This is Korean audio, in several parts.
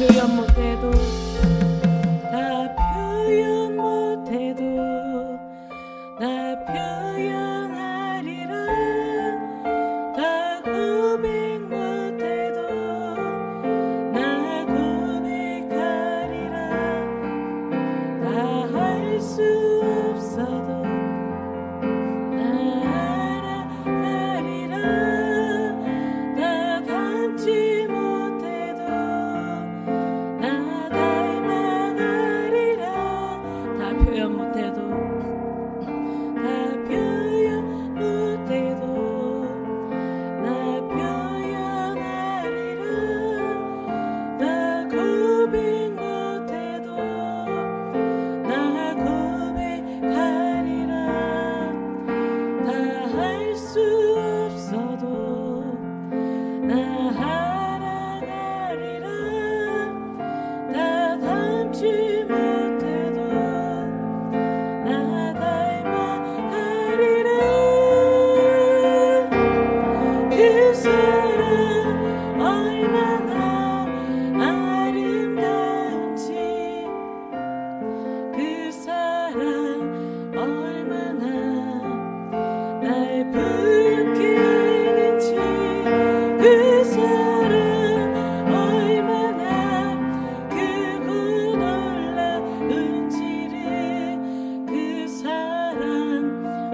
표현 못해도 다 표현 못해도 나 표현하리라 다 고백 못해도 나 고백하리라 다 할 수 없어도 나 알아가리라 다 닮지 못해도 나 닮아가리라 다 표현 못해도 다 표현 못해도 나 표현하리라 다 고백 못해도 나 고백하리라 다 할 수 없어도 나 알아가리라 다 닮지 못해도 나 닮아가리라 그 사랑 얼마나 아름다운지 그 사랑 얼마나 날 부유케 했는지 그 사랑 얼마나 크고 놀라운지를 그 사랑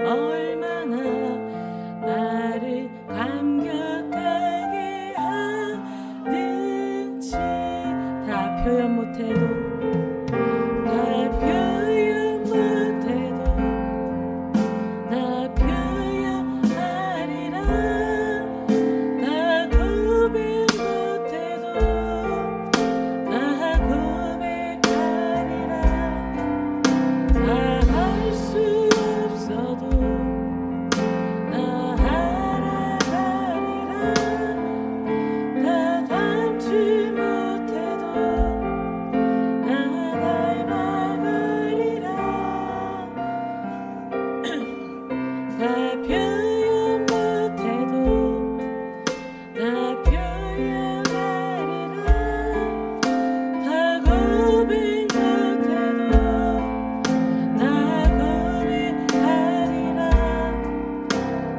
얼마나 나를 감격하게 하는지 다 표현 못해도 다 표현 못해도 나 표현하리라 다 고백 못해도 나 고백하리라 다 할 수 없어도 나 알아가리라 다 닮지 못해도 나 닮아가리라 다 표현 못해도 나 표현하리라 다 고백 못해도 나 고백하리라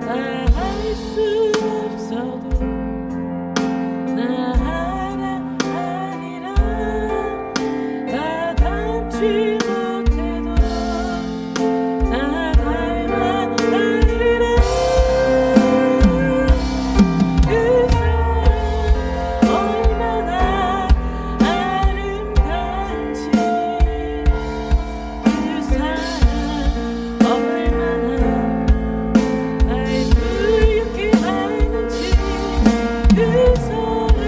다 할 수 없어도 나 알아가리라 다 닮지 못해도 나 닮아가리라 그 사랑 얼마나 아름다운지 그 사랑 얼마나 날 부유케 하는지 그 사랑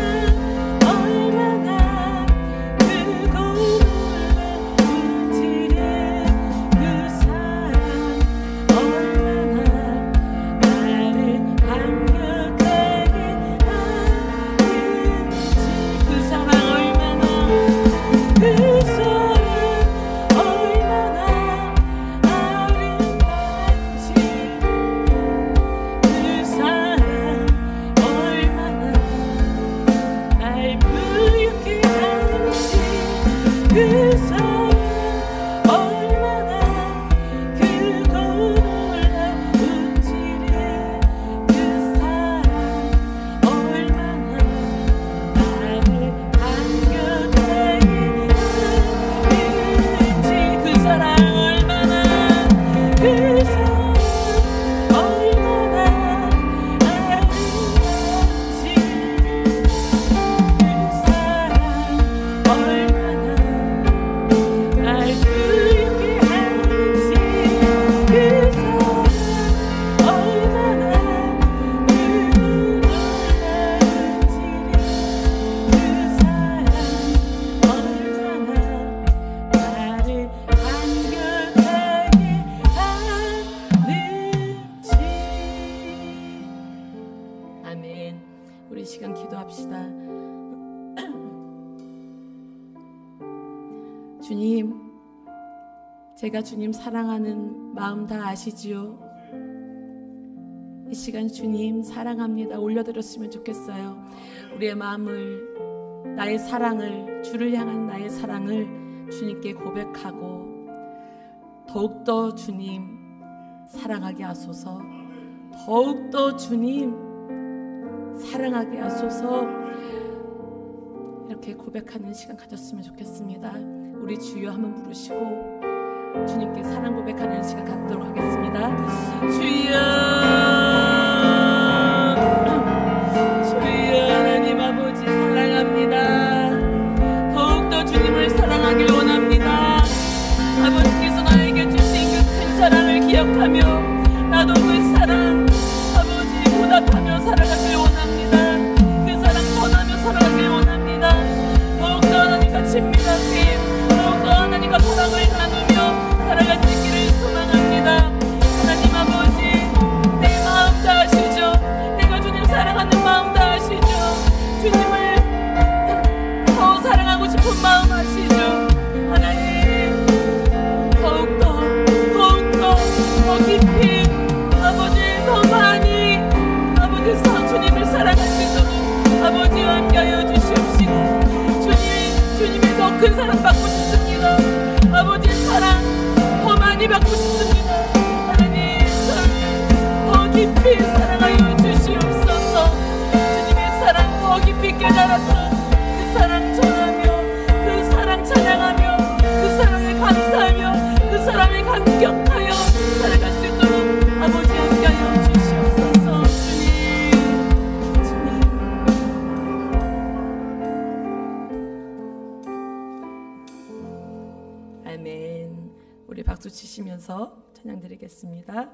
얼마나 크고 놀라운지를 그 사랑 얼마나 나를 감격하게 하는지 그 사랑 얼마나 그 사랑 얼마나 아름다운지 그 사랑 얼마나 날 부유케 하는지 그 사랑 얼마나 크고 놀라운지를 그 사랑 얼마나 나를 감격하게 하는지 그 사랑 얼마나 그 사랑 얼마나 아름다운지 그 사랑 얼마나 날 부유케 하는지 그 사랑 얼마나 크고 놀라운지를 그 사랑 얼마나 나를 감격하게 하는지. 아멘. 우리 시간 기도합시다. 주님, 제가 주님 사랑하는 마음 다 아시지요? 이 시간 주님 사랑합니다 올려드렸으면 좋겠어요. 우리의 마음을 나의 사랑을, 주를 향한 나의 사랑을 주님께 고백하고 더욱더 주님 사랑하게 하소서, 더욱더 주님 사랑하게 하소서, 이렇게 고백하는 시간 가졌으면 좋겠습니다. 우리 주여 한번 부르시고 주님께 사랑 고백하는 시간 갖도록 하겠습니다. 주여, 주여 하나님 아버지 사랑합니다. 더욱더 주님을 사랑하길 원합니다. 아버지께서 나에게 주신 그 큰 사랑을 기억하며 나도 그 사랑 아버지 보답하며 살아가길 원합니다. 그 사랑 전하며 살아가길 원합니다. 더욱더 하나님과 친밀하게, 더욱더 하나님과 사랑을 나누며 살아갈 수 있기를 소망합니다. 하나님 아버지, 내 마음 다하시죠. 내가 주님 사랑하는 마음 다하시죠. 주님을 더 사랑하고 싶은 마음 하시죠. 하나님, 더욱더 더 깊이 아버지 더 많이 아버지 주님을 사랑할 수 있도록 아버지와 함께하여 주시옵시고, 주님의 더 큰 사랑 받고 싶습니다. 아버지 사랑 더 많이 받고 싶습니다. 하나님, 저를 더 깊이 사랑하여 주시옵소서. 주님의 사랑 더 깊이 깨달아서 그 사랑 전하며, 그 사랑 찬양하며, 그 사랑에 감사하며, 그 사랑에 감격하여 살아갈 수 있도록 아버지 함께하여 주시옵소서. 주님. 아멘. 우리 박수 치시면서 찬양 드리겠습니다.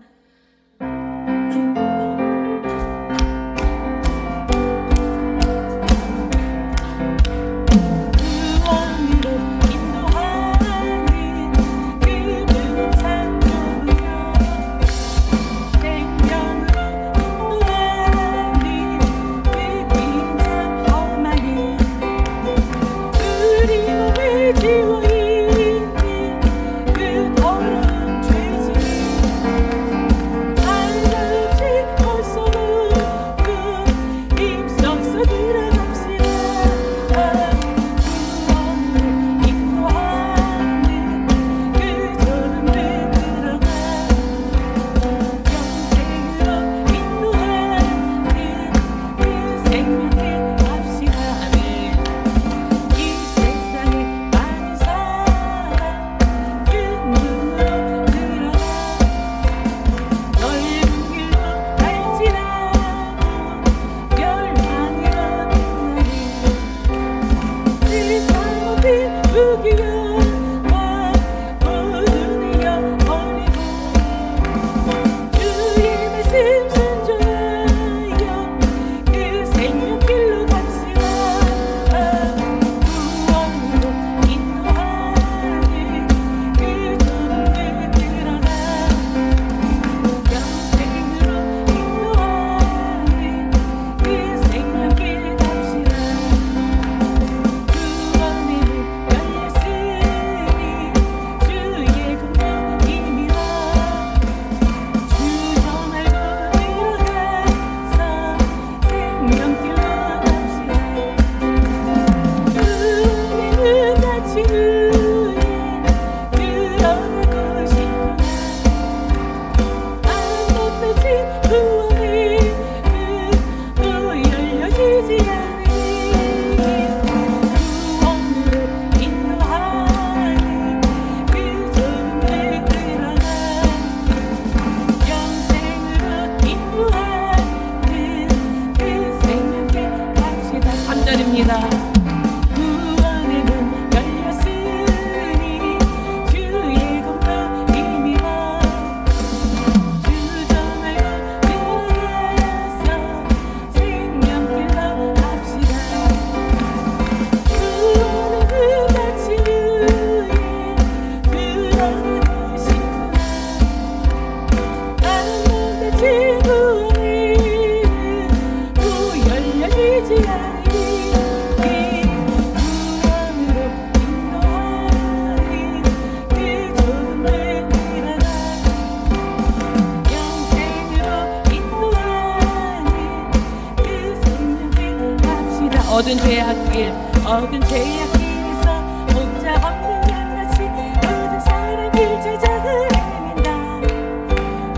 모든 죄악길 모든 죄악길에서 목자없는 양같이 모든 사람을 찾아을 헤맨다.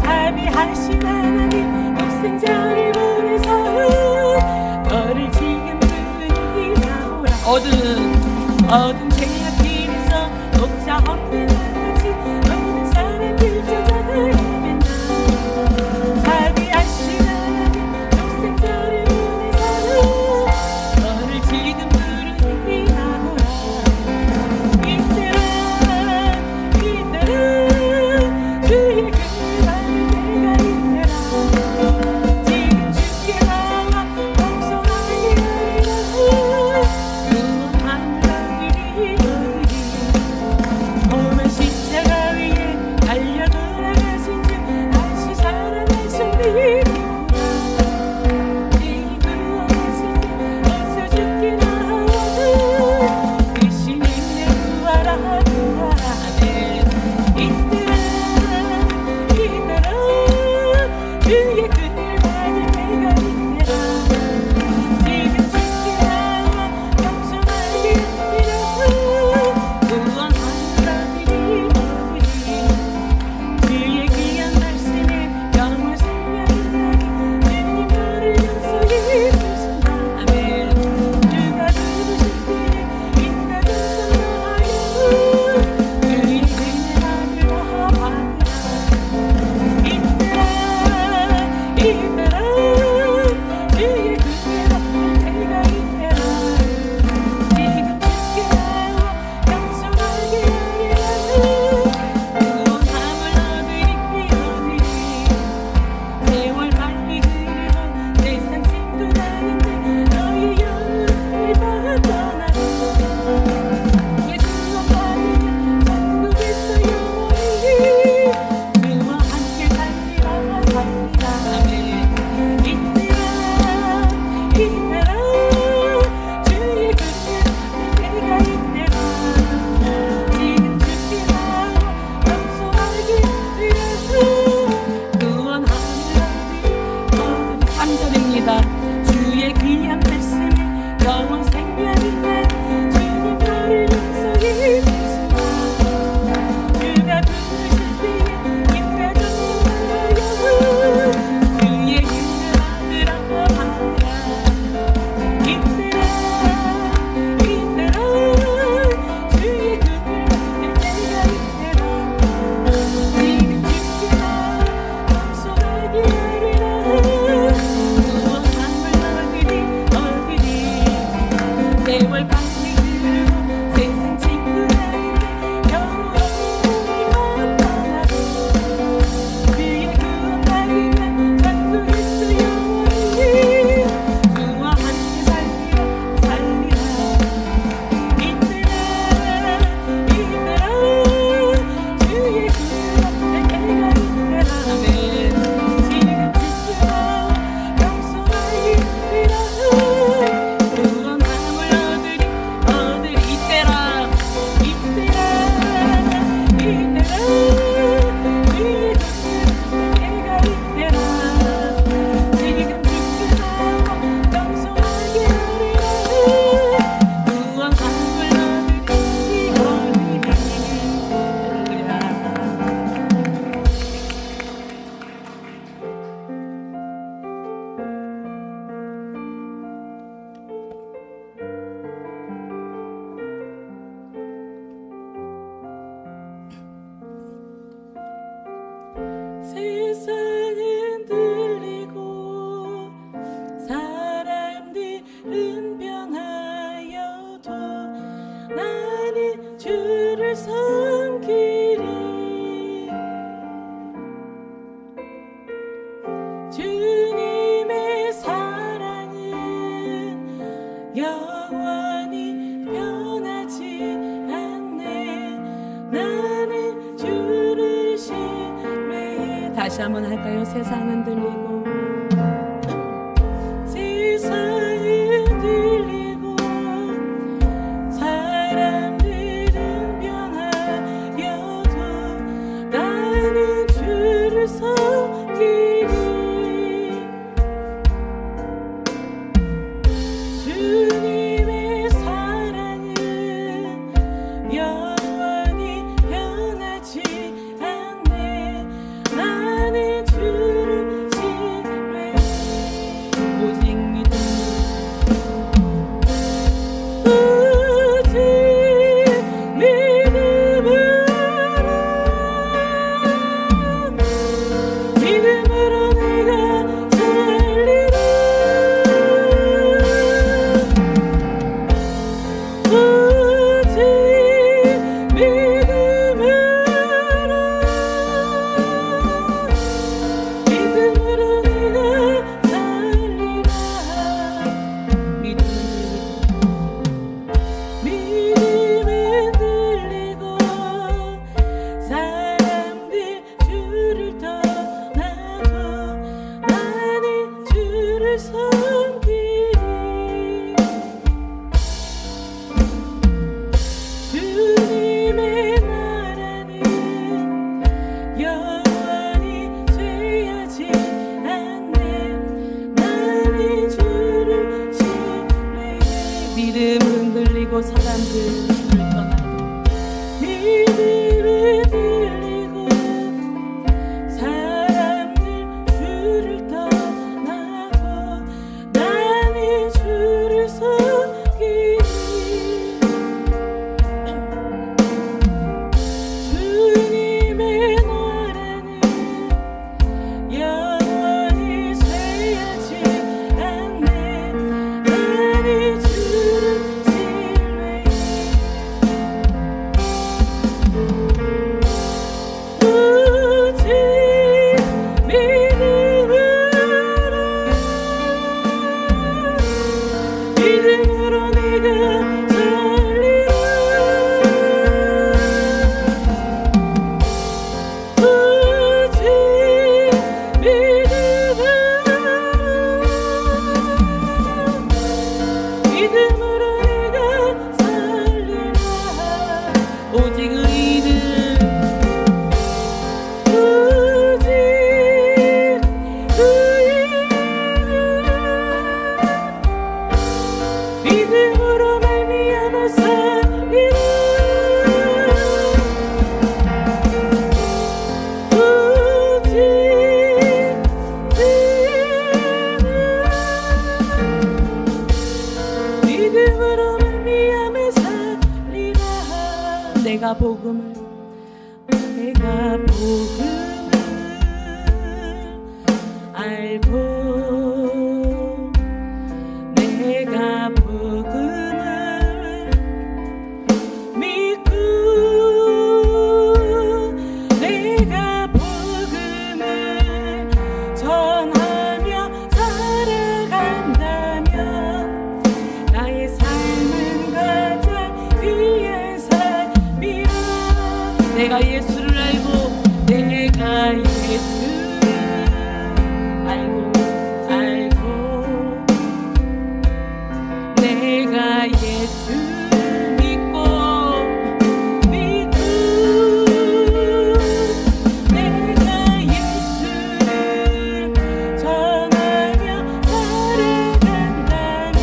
자비하신 하나님 독생자를 보내서 너를 지금 부르니라. 어두운 죄악길에서 목자없는 양같이 모든 사람을 찾아을 헤맨다. 자비하신 하나님 독생자를 보내서 너를 지금 다시 한번 할까요? 세상은 들리고 세상은 들리고 사람들은 변하여도 나는 주를 섬기리. 주님의 사랑은 들리고 사람들 주를 떠나도 믿음이 들리고 사람들 주를 떠나고 나는 주를 섬기니 주님의 나라는 영원히 쇠하지 않네. 나는 주를 신뢰해 오직 믿음으로 내가 살리라. 오직 믿음으로 내가 살리라. 오직 의인은 오직 의인은 믿음으로 말미암아 살리라. 오직 의인은 믿음으로 말미암아 살리라. 내가 복음을 알고 내가 복음을 믿고 내가 복음을 전하며 살아간다면 나의 삶은 가장 귀한 삶이라. 내가 예수를 알고 내가 예수를 알고 내가 예수를 믿고 내가 예수를 전하며 살아간다면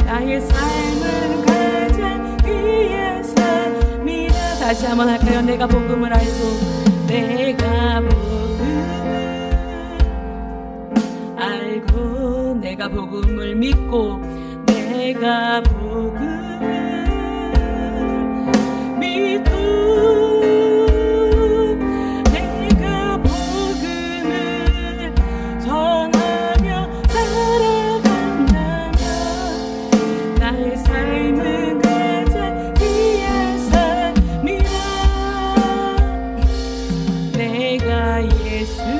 나의 삶은 가장 귀한 삶이라. 다시 한번 할까요? 내가 복음을 알고 내가 복음을 알고 내가 복음을 믿고 내가 복음을 믿고 내가 복음을 전하며 살아간다면 나의 삶은 가장 귀한 삶이라. 내가 예수를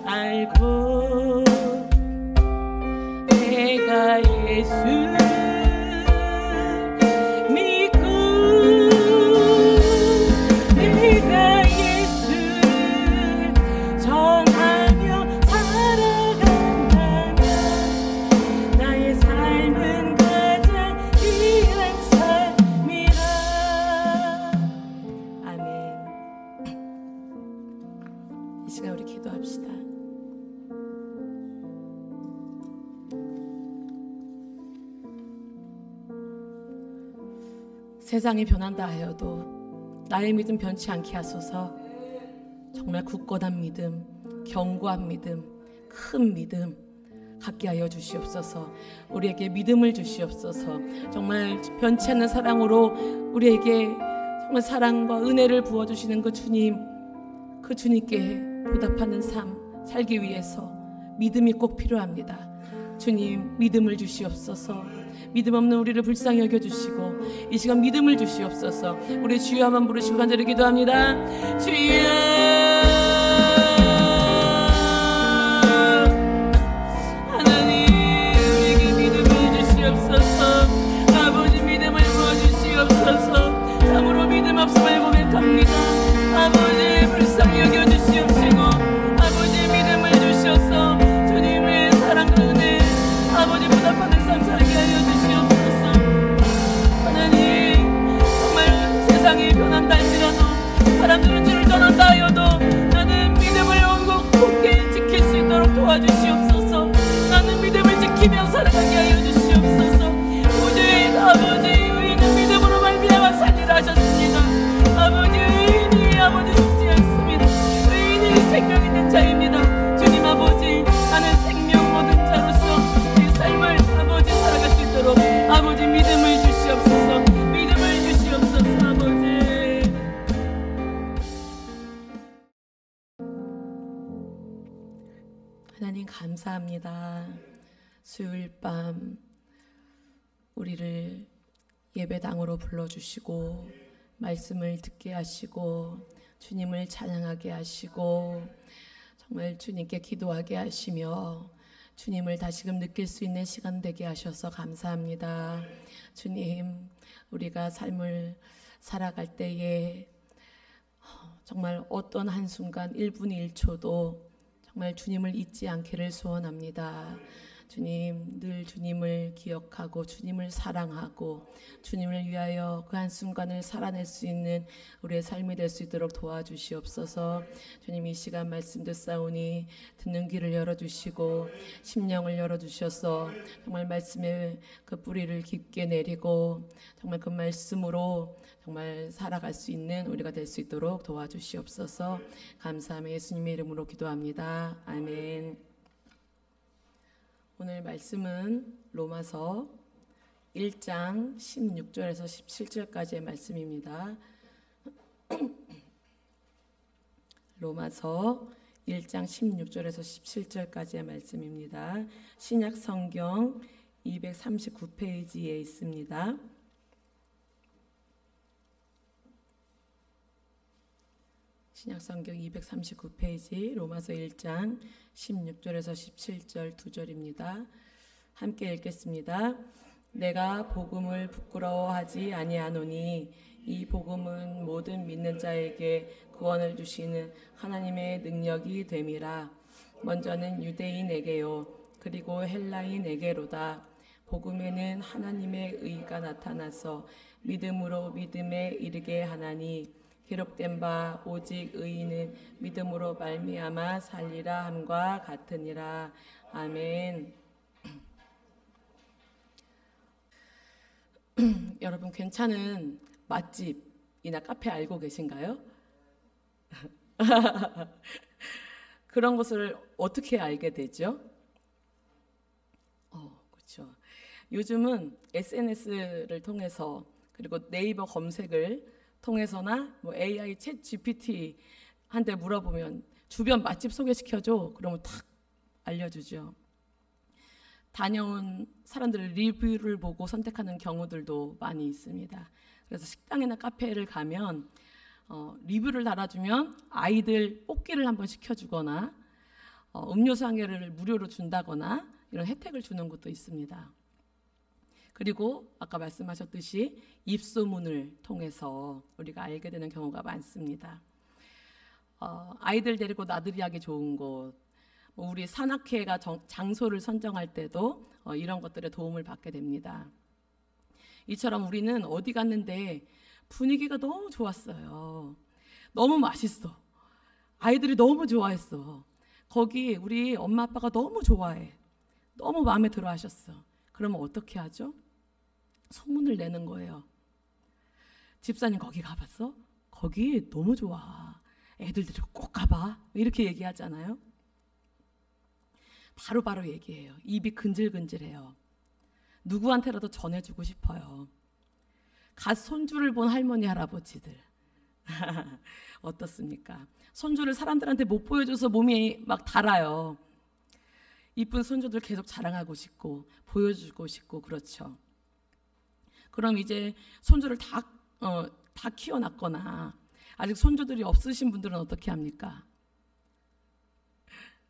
알고 내가 예수를 믿고 내가 예수를 전하며 살아간다면 나의 삶은 가장 귀한 삶이라. 아멘. 이 시간 우리 기도합시다. 세상이 변한다 하여도 나의 믿음 변치 않게 하소서. 정말 굳건한 믿음, 견고한 믿음, 큰 믿음 갖게 하여 주시옵소서. 우리에게 믿음을 주시옵소서. 정말 변치 않는 사랑으로 우리에게 정말 사랑과 은혜를 부어주시는 그 주님, 그 주님께 보답하는 삶 살기 위해서 믿음이 꼭 필요합니다. 주님, 믿음을 주시옵소서. 믿음 없는 우리를 불쌍히 여겨주시고 이 시간 믿음을 주시옵소서. 우리 주여 한번 부르시고 간절히 기도합니다. 주여, 하나님 우리에게 믿음을 주시옵소서. 아버지 믿음을 부어주시옵소서. 참으로 믿음 없음을 고백합니다. 아버지 불쌍히 여겨주시옵시고 아버지 믿음을 주셔서 주님의 사랑과 은혜 아버지 보답하는 삶 살게 하여 주시옵소서. 하나님 정말 세상이 변한다 할지라도 사람들은 주를 떠난다 하여도 아버지 믿음을 주시옵소서. 믿음을 주시옵소서. 아버지 하나님 감사합니다. 수요일 밤 우리를 예배당으로 불러주시고 말씀을 듣게 하시고 주님을 찬양하게 하시고 정말 주님께 기도하게 하시며 주님을 다시금 느낄 수 있는 시간 되게 하셔서 감사합니다. 주님, 우리가 삶을 살아갈 때에 정말 어떤 한순간 1분 1초도 정말 주님을 잊지 않기를 소원합니다. 주님, 늘 주님을 기억하고 주님을 사랑하고 주님을 위하여 그 한순간을 살아낼 수 있는 우리의 삶이 될 수 있도록 도와주시옵소서. 주님, 이 시간 말씀 듣사오니 듣는 귀를 열어주시고 심령을 열어주셔서 정말 말씀의 그 뿌리를 깊게 내리고 정말 그 말씀으로 정말 살아갈 수 있는 우리가 될 수 있도록 도와주시옵소서. 감사하며 예수님의 이름으로 기도합니다. 아멘. 오늘 말씀은 로마서 1장 16절에서 17절까지의 말씀입니다. 로마서 1장 16절에서 17절까지의 말씀입니다. 신약 성경 239페이지에 있습니다. 신약 성경 239페이지 로마서 1장 16절에서 17절 2절입니다. 함께 읽겠습니다. 내가 복음을 부끄러워하지 아니하노니 이 복음은 모든 믿는 자에게 구원을 주시는 하나님의 능력이 됨이라. 먼저는 유대인에게요 그리고 헬라인에게로다. 복음에는 하나님의 의가 나타나서 믿음으로 믿음에 이르게 하나니 기록된 바 오직 의인은 믿음으로 말미암아 살리라 함과 같으니라. 아멘. 여러분 괜찮은 맛집이나 카페 알고 계신가요? 그런 것을 어떻게 알게 되죠? 그렇죠. 요즘은 SNS를 통해서 그리고 네이버 검색을 통해서나 뭐 AI 챗 GPT 한테 물어보면 주변 맛집 소개시켜줘. 그러면 탁 알려주죠. 다녀온 사람들의 리뷰를 보고 선택하는 경우들도 많이 있습니다. 그래서 식당이나 카페를 가면 리뷰를 달아주면 아이들 뽑기를 한번 시켜주거나 음료수 한 개를 무료로 준다거나 이런 혜택을 주는 것도 있습니다. 그리고 아까 말씀하셨듯이 입소문을 통해서 우리가 알게 되는 경우가 많습니다. 아이들 데리고 나들이 하기 좋은 곳, 우리 산악회가 장소를 선정할 때도 이런 것들의 도움을 받게 됩니다. 이처럼 우리는 어디 갔는데 분위기가 너무 좋았어요. 너무 맛있어. 아이들이 너무 좋아했어. 거기 우리 엄마 아빠가 너무 좋아해. 너무 마음에 들어 하셨어. 그러면 어떻게 하죠? 소문을 내는 거예요. 집사님 거기 가봤어? 거기 너무 좋아. 애들 데리고 꼭 가봐. 이렇게 얘기하잖아요. 바로바로 얘기해요. 입이 근질근질해요. 누구한테라도 전해주고 싶어요. 갓 손주를 본 할머니 할아버지들 어떻습니까? 손주를 사람들한테 못 보여줘서 몸이 막 달아요. 이쁜 손주들 계속 자랑하고 싶고 보여주고 싶고 그렇죠. 그럼 이제 손주를 다 키워놨거나 아직 손주들이 없으신 분들은 어떻게 합니까?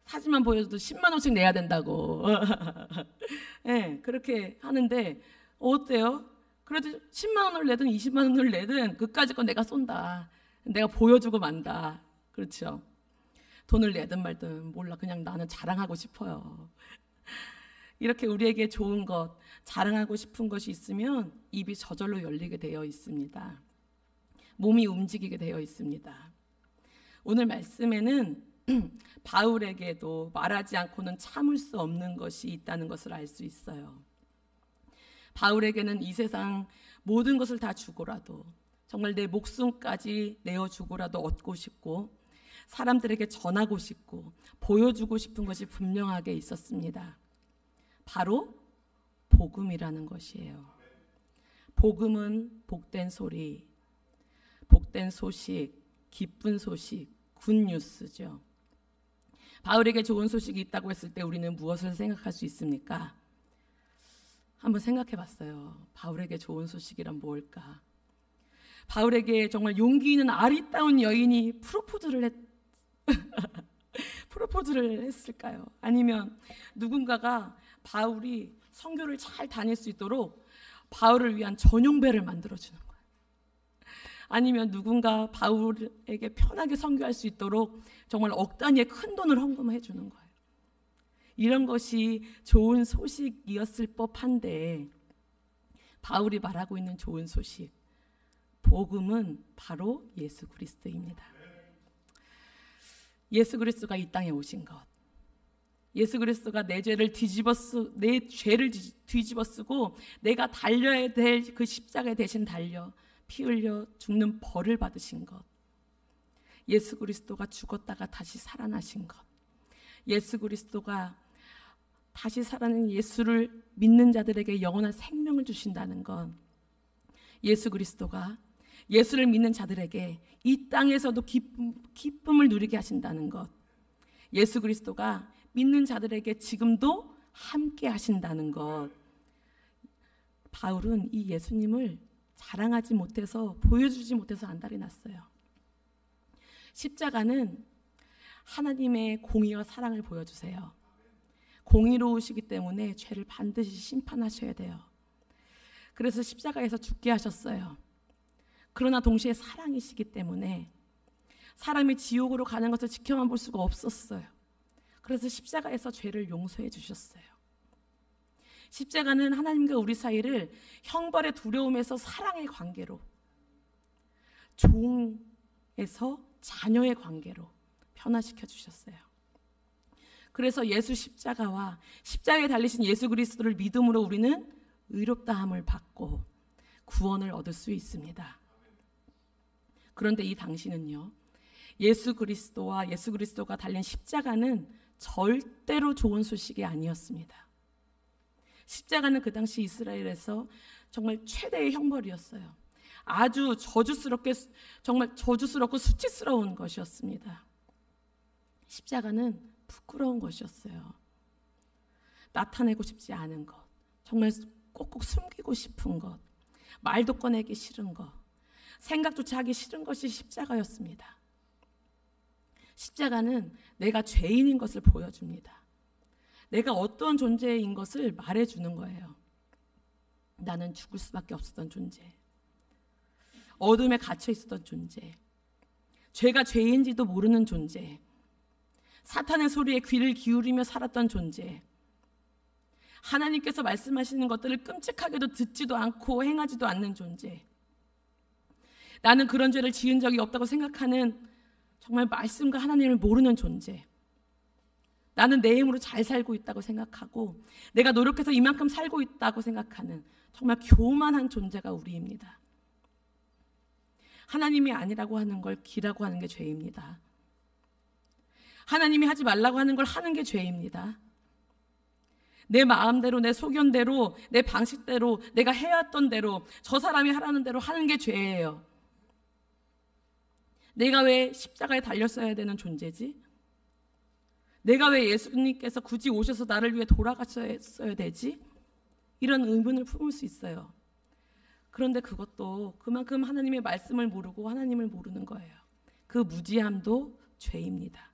사진만 보여줘도 10만 원씩 내야 된다고. 네, 그렇게 하는데 어때요? 그래도 10만 원을 내든 20만 원을 내든 그까짓 건 내가 쏜다. 내가 보여주고 만다. 그렇죠. 돈을 내든 말든 몰라. 그냥 나는 자랑하고 싶어요. 이렇게 우리에게 좋은 것, 자랑하고 싶은 것이 있으면 입이 저절로 열리게 되어 있습니다. 몸이 움직이게 되어 있습니다. 오늘 말씀에는 바울에게도 말하지 않고는 참을 수 없는 것이 있다는 것을 알 수 있어요. 바울에게는 이 세상 모든 것을 다 주고라도 정말 내 목숨까지 내어주고라도 얻고 싶고 사람들에게 전하고 싶고 보여주고 싶은 것이 분명하게 있었습니다. 바로 복음이라는 것이에요. 복음은 복된 소리, 복된 소식, 기쁜 소식, 굿뉴스죠. 바울에게 좋은 소식이 있다고 했을 때 우리는 무엇을 생각할 수 있습니까? 한번 생각해 봤어요. 바울에게 좋은 소식이란 뭘까? 바울에게 정말 용기 있는 아리따운 여인이 프로포즈를 했을까요? 아니면 누군가가 바울이 선교를 잘 다닐 수 있도록 바울을 위한 전용배를 만들어주는 거예요. 아니면 누군가 바울에게 편하게 선교할 수 있도록 정말 억 단위의 큰 돈을 헌금해 주는 거예요. 이런 것이 좋은 소식이었을 법한데 바울이 말하고 있는 좋은 소식, 복음은 바로 예수 그리스도입니다. 예수 그리스도가 이 땅에 오신 것, 예수 그리스도가 내 죄를 뒤집어 쓰고 내가 달려야 될 그 십자가에 대신 달려 피 흘려 죽는 벌을 받으신 것, 예수 그리스도가 죽었다가 다시 살아나신 것, 예수 그리스도가 다시 살아난 예수를 믿는 자들에게 영원한 생명을 주신다는 것, 예수 그리스도가 예수를 믿는 자들에게 이 땅에서도 기쁨을 누리게 하신다는 것, 예수 그리스도가 믿는 자들에게 지금도 함께 하신다는 것. 바울은 이 예수님을 자랑하지 못해서, 보여주지 못해서 안달이 났어요. 십자가는 하나님의 공의와 사랑을 보여주세요. 공의로우시기 때문에 죄를 반드시 심판하셔야 돼요. 그래서 십자가에서 죽게 하셨어요. 그러나 동시에 사랑이시기 때문에 사람이 지옥으로 가는 것을 지켜만 볼 수가 없었어요. 그래서 십자가에서 죄를 용서해 주셨어요. 십자가는 하나님과 우리 사이를 형벌의 두려움에서 사랑의 관계로, 종에서 자녀의 관계로 변화시켜 주셨어요. 그래서 예수 십자가와 십자가에 달리신 예수 그리스도를 믿음으로 우리는 의롭다함을 받고 구원을 얻을 수 있습니다. 그런데 이 당시는요, 예수 그리스도와 예수 그리스도가 달린 십자가는 절대로 좋은 소식이 아니었습니다. 십자가는 그 당시 이스라엘에서 정말 최대의 형벌이었어요. 아주 정말 저주스럽고 수치스러운 것이었습니다. 십자가는 부끄러운 것이었어요. 나타내고 싶지 않은 것, 정말 꼭꼭 숨기고 싶은 것, 말도 꺼내기 싫은 것, 생각조차 하기 싫은 것이 십자가였습니다. 십자가는 내가 죄인인 것을 보여줍니다. 내가 어떤 존재인 것을 말해주는 거예요. 나는 죽을 수밖에 없었던 존재, 어둠에 갇혀 있었던 존재, 죄가 죄인지도 모르는 존재, 사탄의 소리에 귀를 기울이며 살았던 존재, 하나님께서 말씀하시는 것들을 끔찍하게도 듣지도 않고 행하지도 않는 존재, 나는 그런 죄를 지은 적이 없다고 생각하는 정말 말씀과 하나님을 모르는 존재, 나는 내 힘으로 잘 살고 있다고 생각하고 내가 노력해서 이만큼 살고 있다고 생각하는 정말 교만한 존재가 우리입니다. 하나님이 아니라고 하는 걸 기라고 하는 게 죄입니다. 하나님이 하지 말라고 하는 걸 하는 게 죄입니다. 내 마음대로, 내 소견대로, 내 방식대로, 내가 해왔던 대로, 저 사람이 하라는 대로 하는 게 죄예요. 내가 왜 십자가에 달렸어야 되는 존재지? 내가 왜 예수님께서 굳이 오셔서 나를 위해 돌아가셨어야 되지? 이런 의문을 품을 수 있어요. 그런데 그것도 그만큼 하나님의 말씀을 모르고 하나님을 모르는 거예요. 그 무지함도 죄입니다.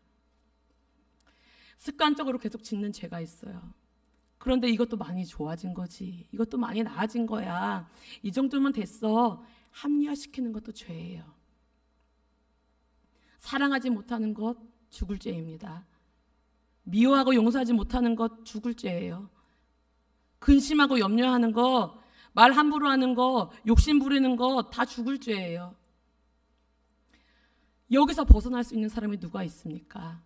습관적으로 계속 짓는 죄가 있어요. 그런데 이것도 많이 좋아진 거지, 이것도 많이 나아진 거야, 이 정도면 됐어, 합리화시키는 것도 죄예요. 사랑하지 못하는 것 죽을 죄입니다. 미워하고 용서하지 못하는 것 죽을 죄예요. 근심하고 염려하는 거, 말 함부로 하는 거, 욕심 부리는 거 다 죽을 죄예요. 여기서 벗어날 수 있는 사람이 누가 있습니까?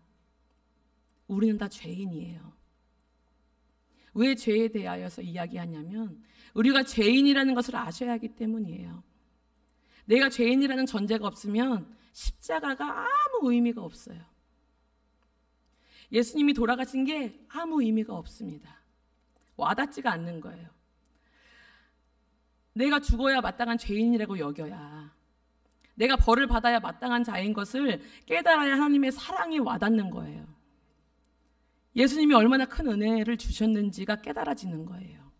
우리는 다 죄인이에요. 왜 죄에 대하여서 이야기하냐면 우리가 죄인이라는 것을 아셔야 하기 때문이에요. 내가 죄인이라는 전제가 없으면 십자가가 아무 의미가 없어요. 예수님이 돌아가신 게 아무 의미가 없습니다. 와닿지가 않는 거예요. 내가 죽어야 마땅한 죄인이라고 여겨야, 내가 벌을 받아야 마땅한 자인 것을 깨달아야 하나님의 사랑이 와닿는 거예요. 예수님이 얼마나 큰 은혜를 주셨는지가 깨달아지는 거예요.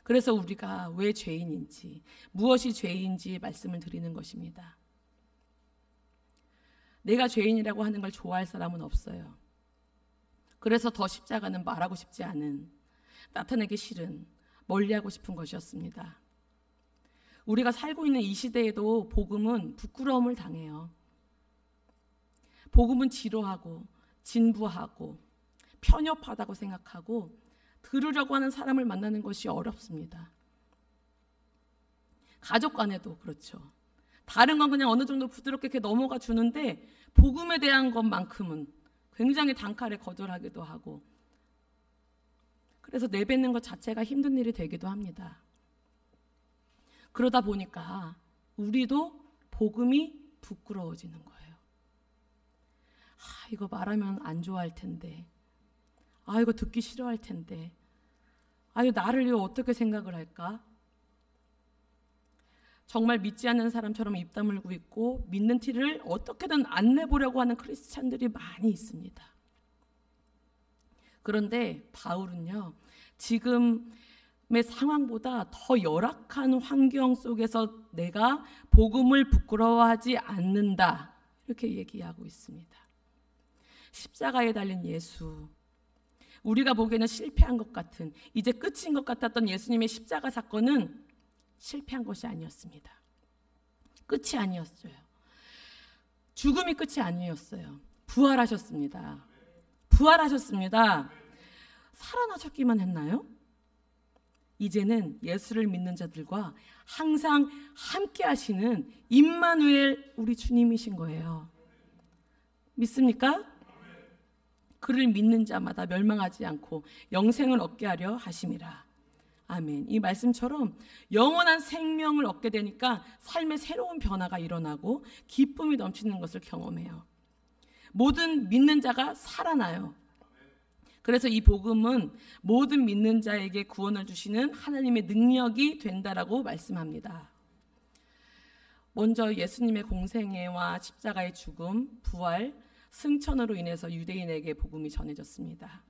그래서 우리가 왜 죄인인지, 무엇이 죄인지 말씀을 드리는 것입니다. 내가 죄인이라고 하는 걸 좋아할 사람은 없어요. 그래서 더 십자가는 말하고 싶지 않은, 나타내기 싫은, 멀리하고 싶은 것이었습니다. 우리가 살고 있는 이 시대에도 복음은 부끄러움을 당해요. 복음은 지루하고 진부하고 편협하다고 생각하고 들으려고 하는 사람을 만나는 것이 어렵습니다. 가족 간에도 그렇죠. 다른 건 그냥 어느 정도 부드럽게 이렇게 넘어가 주는데 복음에 대한 것만큼은 굉장히 단칼에 거절하기도 하고, 그래서 내뱉는 것 자체가 힘든 일이 되기도 합니다. 그러다 보니까 우리도 복음이 부끄러워지는 거예요. 이거 말하면 안 좋아할 텐데, 이거 듣기 싫어할 텐데, 이거 나를 이거 어떻게 생각을 할까? 정말 믿지 않는 사람처럼 입 다물고 있고 믿는 티를 어떻게든 안 내보려고 하는 크리스찬들이 많이 있습니다. 그런데 바울은요, 지금의 상황보다 더 열악한 환경 속에서 내가 복음을 부끄러워하지 않는다, 이렇게 얘기하고 있습니다. 십자가에 달린 예수, 우리가 보기에는 실패한 것 같은, 이제 끝인 것 같았던 예수님의 십자가 사건은 실패한 것이 아니었습니다. 끝이 아니었어요. 죽음이 끝이 아니었어요. 부활하셨습니다. 부활하셨습니다. 살아나셨기만 했나요? 이제는 예수를 믿는 자들과 항상 함께 하시는 임마누엘 우리 주님이신 거예요. 믿습니까? 그를 믿는 자마다 멸망하지 않고 영생을 얻게 하려 하심이라. 아멘. 이 말씀처럼 영원한 생명을 얻게 되니까 삶의 새로운 변화가 일어나고 기쁨이 넘치는 것을 경험해요. 모든 믿는 자가 살아나요. 그래서 이 복음은 모든 믿는 자에게 구원을 주시는 하나님의 능력이 된다라고 말씀합니다. 먼저 예수님의 공생애와 십자가의 죽음, 부활, 승천으로 인해서 유대인에게 복음이 전해졌습니다.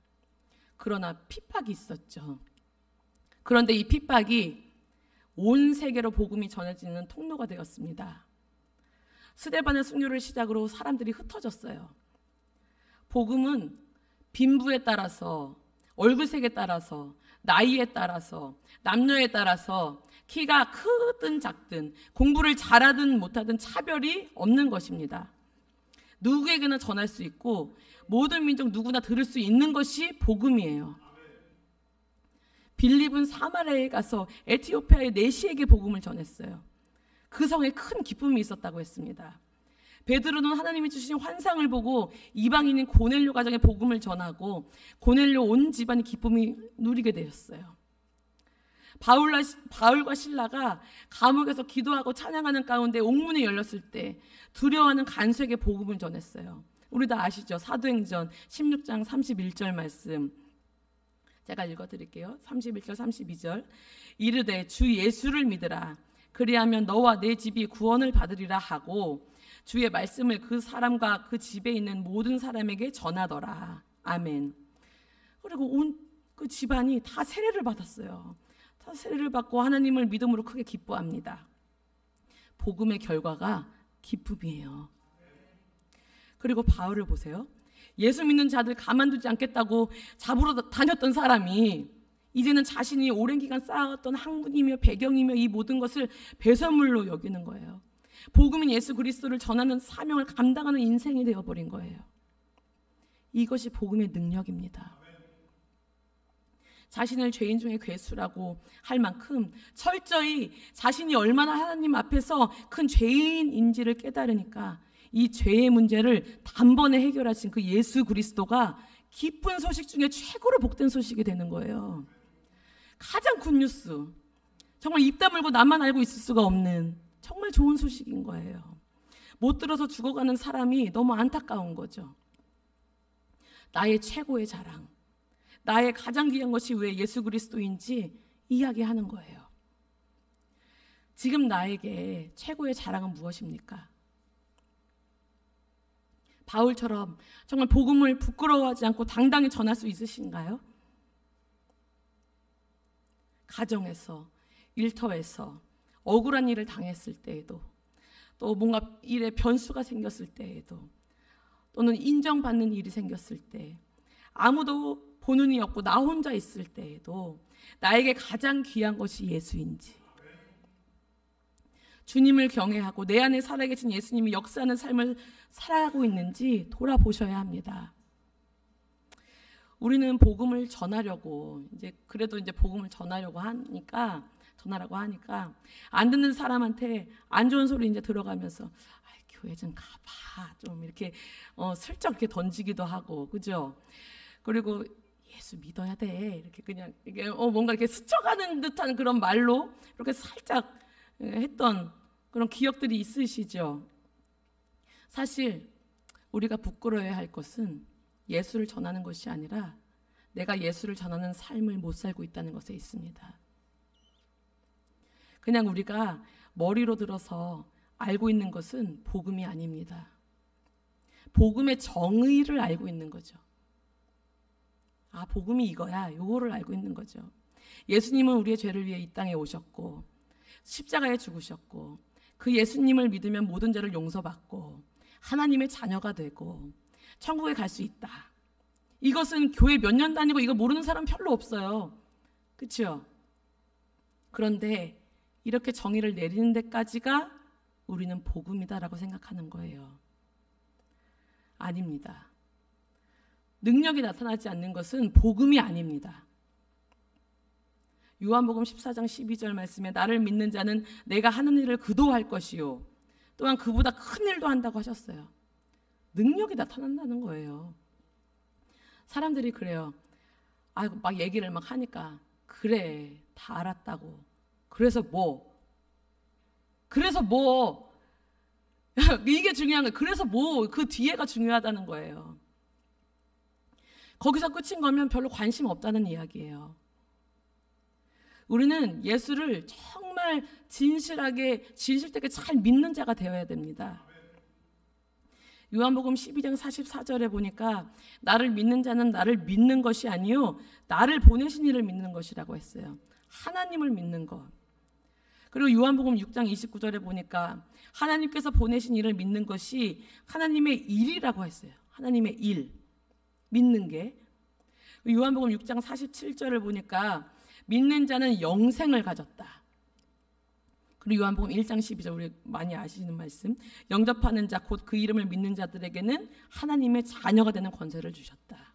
그러나 핍박이 있었죠. 그런데 이 핍박이 온 세계로 복음이 전해지는 통로가 되었습니다. 스데반의 순교를 시작으로 사람들이 흩어졌어요. 복음은 빈부에 따라서, 얼굴색에 따라서, 나이에 따라서, 남녀에 따라서, 키가 크든 작든, 공부를 잘하든 못하든 차별이 없는 것입니다. 누구에게나 전할 수 있고 모든 민족 누구나 들을 수 있는 것이 복음이에요. 빌립은 사마리아에 가서 에티오피아의 내시에게 복음을 전했어요. 그 성에 큰 기쁨이 있었다고 했습니다. 베드로는 하나님이 주신 환상을 보고 이방인인 고넬료 가정에 복음을 전하고 고넬료 온 집안이 기쁨이 누리게 되었어요. 바울과 실라가 감옥에서 기도하고 찬양하는 가운데 옥문이 열렸을 때 두려워하는 간수에게 복음을 전했어요. 우리 다 아시죠? 사도행전 16장 31절 말씀 제가 읽어드릴게요. 31절 32절 이르되 주 예수를 믿으라 그리하면 너와 내 집이 구원을 받으리라 하고 주의 말씀을 그 사람과 그 집에 있는 모든 사람에게 전하더라. 아멘. 그리고 온 그 집안이 다 세례를 받았어요. 다 세례를 받고 하나님을 믿음으로 크게 기뻐합니다. 복음의 결과가 기쁨이에요. 그리고 바울을 보세요. 예수 믿는 자들 가만두지 않겠다고 잡으러 다녔던 사람이 이제는 자신이 오랜 기간 쌓아왔던 학문이며 배경이며 이 모든 것을 배설물로 여기는 거예요. 복음인 예수 그리스도를 전하는 사명을 감당하는 인생이 되어버린 거예요. 이것이 복음의 능력입니다. 자신을 죄인 중에 괴수라고 할 만큼 철저히 자신이 얼마나 하나님 앞에서 큰 죄인인지를 깨달으니까 이 죄의 문제를 단번에 해결하신 그 예수 그리스도가 기쁜 소식 중에 최고로 복된 소식이 되는 거예요. 가장 굿뉴스, 정말 입 다물고 나만 알고 있을 수가 없는 정말 좋은 소식인 거예요. 못 들어서 죽어가는 사람이 너무 안타까운 거죠. 나의 최고의 자랑, 나의 가장 귀한 것이 왜 예수 그리스도인지 이야기하는 거예요. 지금 나에게 최고의 자랑은 무엇입니까? 바울처럼 정말 복음을 부끄러워하지 않고 당당히 전할 수 있으신가요? 가정에서, 일터에서 억울한 일을 당했을 때에도, 또 뭔가 일에 변수가 생겼을 때에도, 또는 인정받는 일이 생겼을 때, 아무도 보는 이 없고 나 혼자 있을 때에도 나에게 가장 귀한 것이 예수인지, 주님을 경외하고 내 안에 살아계신 예수님이 역사하는 삶을 살아가고 있는지 돌아보셔야 합니다. 우리는 복음을 전하려고 그래도 복음을 전하라고 하니까 안 듣는 사람한테 안 좋은 소리 들어가면서 교회 좀 가봐 좀 이렇게 슬쩍 이렇게 던지기도 하고, 그죠? 그리고 예수 믿어야 돼 이렇게 그냥 이게 뭔가 이렇게 스쳐가는 듯한 그런 말로 이렇게 살짝 했던 그런 기억들이 있으시죠? 사실 우리가 부끄러워야 할 것은 예수를 전하는 것이 아니라 내가 예수를 전하는 삶을 못 살고 있다는 것에 있습니다. 그냥 우리가 머리로 들어서 알고 있는 것은 복음이 아닙니다. 복음의 정의를 알고 있는 거죠. 아, 복음이 이거야, 요거를 알고 있는 거죠. 예수님은 우리의 죄를 위해 이 땅에 오셨고 십자가에 죽으셨고 그 예수님을 믿으면 모든 죄를 용서받고 하나님의 자녀가 되고 천국에 갈 수 있다. 이것은 교회 몇 년 다니고 이거 모르는 사람 별로 없어요. 그렇죠? 그런데 이렇게 정의를 내리는 데까지가 우리는 복음이다라고 생각하는 거예요. 아닙니다. 능력이 나타나지 않는 것은 복음이 아닙니다. 요한복음 14장 12절 말씀에 나를 믿는 자는 내가 하는 일을 그도 할 것이요 또한 그보다 큰 일도 한다고 하셨어요. 능력이 나타난다는 거예요. 사람들이 그래요. 막 얘기를 막 하니까 그래 다 알았다고. 그래서 뭐 이게 중요한 거예요. 그래서 그 뒤에가 중요하다는 거예요. 거기서 끝인 거면 별로 관심 없다는 이야기예요. 우리는 예수를 정말 진실되게 잘 믿는 자가 되어야 됩니다. 요한복음 12장 44절에 보니까 나를 믿는 자는 나를 믿는 것이 아니요 나를 보내신 이를 믿는 것이라고 했어요. 하나님을 믿는 것. 그리고 요한복음 6장 29절에 보니까 하나님께서 보내신 이를 믿는 것이 하나님의 일이라고 했어요. 하나님의 일. 믿는 게. 요한복음 6장 47절을 보니까 믿는 자는 영생을 가졌다. 그리고 요한복음 1장 12절 우리 많이 아시는 말씀. 영접하는 자 곧 그 이름을 믿는 자들에게는 하나님의 자녀가 되는 권세를 주셨다.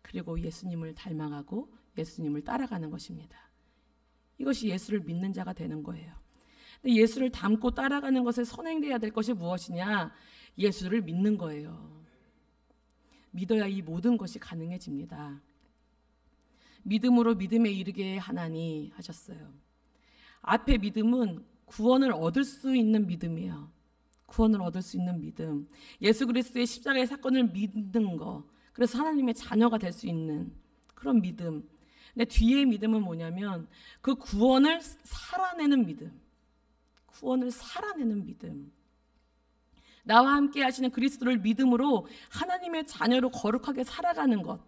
그리고 예수님을 닮아가고 예수님을 따라가는 것입니다. 이것이 예수를 믿는 자가 되는 거예요. 근데 예수를 닮고 따라가는 것에 선행돼야 될 것이 무엇이냐? 예수를 믿는 거예요. 믿어야 이 모든 것이 가능해집니다. 믿음으로 믿음에 이르게 하나니 하셨어요. 앞에 믿음은 구원을 얻을 수 있는 믿음이에요. 구원을 얻을 수 있는 믿음. 예수 그리스도의 십자가의 사건을 믿는 거. 그래서 하나님의 자녀가 될 수 있는 그런 믿음. 근데 뒤에 믿음은 뭐냐면 그 구원을 살아내는 믿음. 구원을 살아내는 믿음. 나와 함께 하시는 그리스도를 믿음으로 하나님의 자녀로 거룩하게 살아가는 것.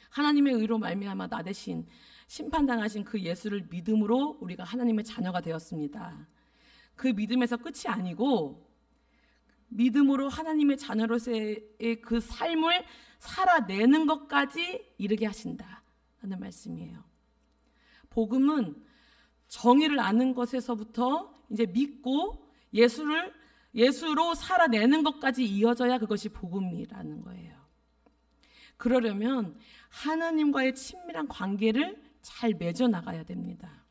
하나님의 의로 말미암아 나 대신 심판당하신 그 예수를 믿음으로 우리가 하나님의 자녀가 되었습니다. 그 믿음에서 끝이 아니고 믿음으로 하나님의 자녀로서의 그 삶을 살아내는 것까지 이르게 하신다라는 말씀이에요. 복음은 정의를 아는 것에서부터 이제 믿고 예수로 살아내는 것까지 이어져야 그것이 복음이라는 거예요. 그러려면 하나님과의 친밀한 관계를 잘 맺어 나가야 됩니다.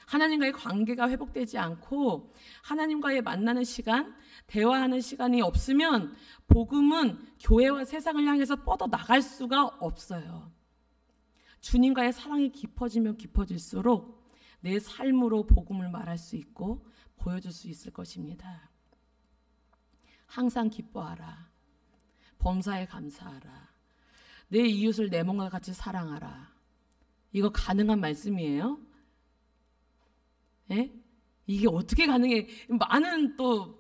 하나님과의 관계가 회복되지 않고 하나님과의 만나는 시간, 대화하는 시간이 없으면 복음은 교회와 세상을 향해서 뻗어 나갈 수가 없어요. 주님과의 사랑이 깊어지면 깊어질수록 내 삶으로 복음을 말할 수 있고 보여줄 수 있을 것입니다. 항상 기뻐하라. 범사에 감사하라. 내 이웃을 내 몸과 같이 사랑하라. 이거 가능한 말씀이에요? 예? 이게 어떻게 가능해? 많은 또